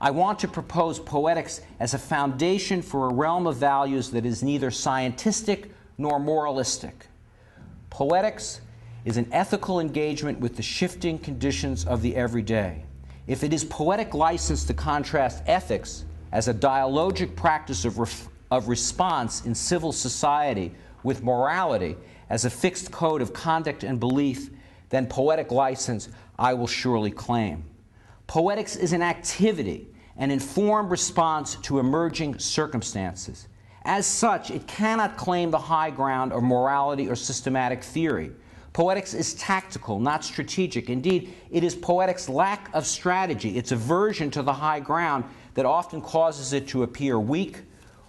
I want to propose poetics as a foundation for a realm of values that is neither scientistic nor moralistic. Poetics is an ethical engagement with the shifting conditions of the everyday. If it is poetic license to contrast ethics as a dialogic practice of response in civil society with morality as a fixed code of conduct and belief, then poetic license I will surely claim. Poetics is an activity, an informed response to emerging circumstances. As such, it cannot claim the high ground of morality or systematic theory. Poetics is tactical, not strategic. Indeed, it is poetics' lack of strategy, its aversion to the high ground, that often causes it to appear weak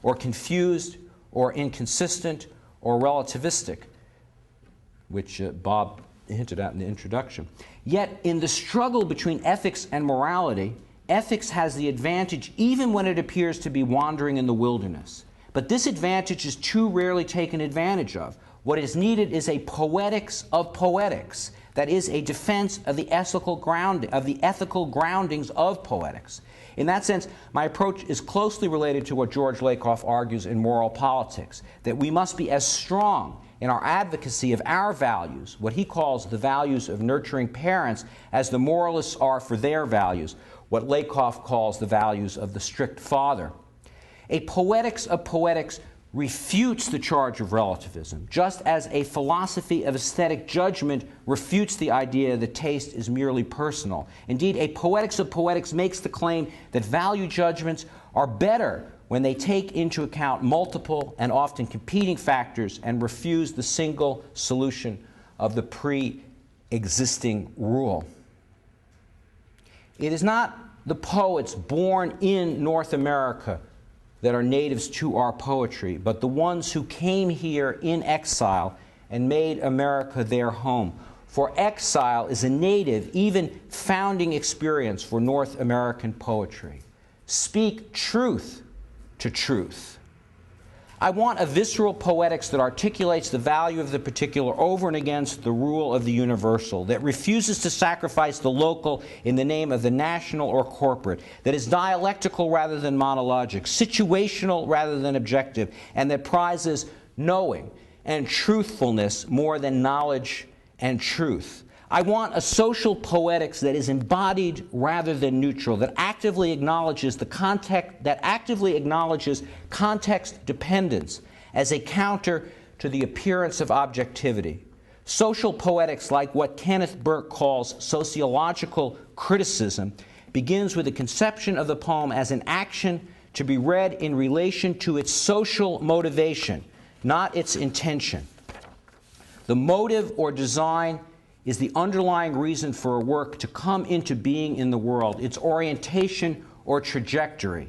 or confused or inconsistent or relativistic, which Bob hinted at in the introduction. Yet, in the struggle between ethics and morality, ethics has the advantage even when it appears to be wandering in the wilderness. But this advantage is too rarely taken advantage of. What is needed is a poetics of poetics, that is, a defense of the ethical groundings of poetics. In that sense, my approach is closely related to what George Lakoff argues in Moral Politics, that we must be as strong in our advocacy of our values, what he calls the values of nurturing parents, as the moralists are for their values, what Lakoff calls the values of the strict father. A poetics of poetics refutes the charge of relativism, just as a philosophy of aesthetic judgment refutes the idea that taste is merely personal. Indeed, a poetics of poetics makes the claim that value judgments are better when they take into account multiple and often competing factors and refuse the single solution of the pre-existing rule. It is not the poets born in North America that are natives to our poetry, but the ones who came here in exile and made America their home. For exile is a native, even founding experience for North American poetry. Speak truth to truth. I want a visceral poetics that articulates the value of the particular over and against the rule of the universal, that refuses to sacrifice the local in the name of the national or corporate, that is dialectical rather than monologic, situational rather than objective, and that prizes knowing and truthfulness more than knowledge and truth. I want a social poetics that is embodied rather than neutral, that actively acknowledges context dependence as a counter to the appearance of objectivity. Social poetics, like what Kenneth Burke calls sociological criticism, begins with a conception of the poem as an action to be read in relation to its social motivation, not its intention. The motive or design is the underlying reason for a work to come into being in the world, its orientation or trajectory.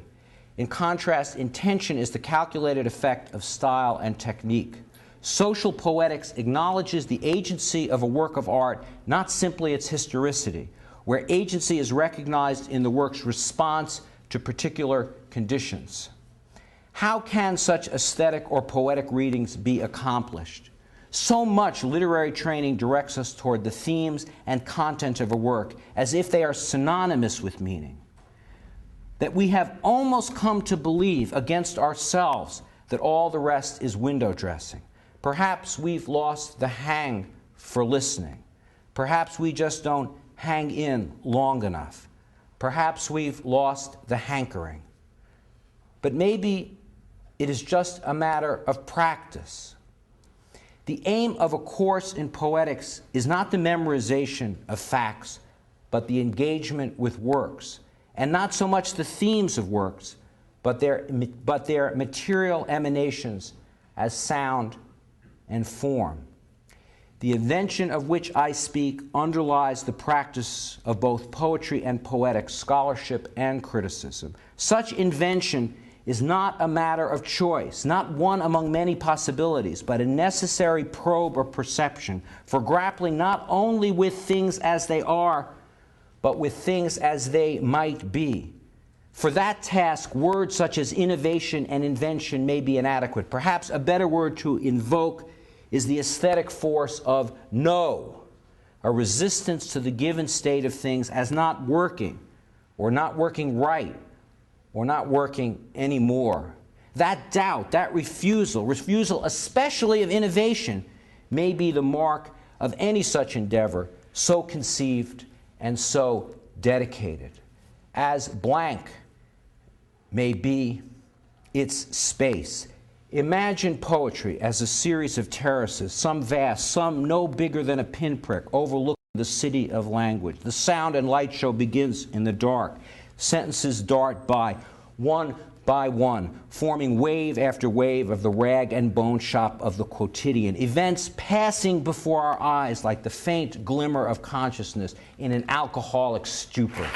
In contrast, intention is the calculated effect of style and technique. Social poetics acknowledges the agency of a work of art, not simply its historicity, where agency is recognized in the work's response to particular conditions. How can such aesthetic or poetic readings be accomplished? So much literary training directs us toward the themes and content of a work as if they are synonymous with meaning, that we have almost come to believe against ourselves that all the rest is window dressing. Perhaps we've lost the hang for listening. Perhaps we just don't hang in long enough. Perhaps we've lost the hankering. But maybe it is just a matter of practice. The aim of a course in poetics is not the memorization of facts, but the engagement with works, and not so much the themes of works, but their material emanations as sound and form. The invention of which I speak underlies the practice of both poetry and poetics, scholarship and criticism. Such invention is not a matter of choice, not one among many possibilities, but a necessary probe of perception for grappling not only with things as they are, but with things as they might be. For that task, words such as innovation and invention may be inadequate. Perhaps a better word to invoke is the aesthetic force of no, a resistance to the given state of things as not working, or not working right, or not working anymore. That doubt, that refusal especially of innovation, may be the mark of any such endeavor, so conceived and so dedicated. As blank may be its space. Imagine poetry as a series of terraces, some vast, some no bigger than a pinprick, overlooking the city of language. The sound and light show begins in the dark. Sentences dart by one, forming wave after wave of the rag and bone shop of the quotidian. Events passing before our eyes like the faint glimmer of consciousness in an alcoholic stupor.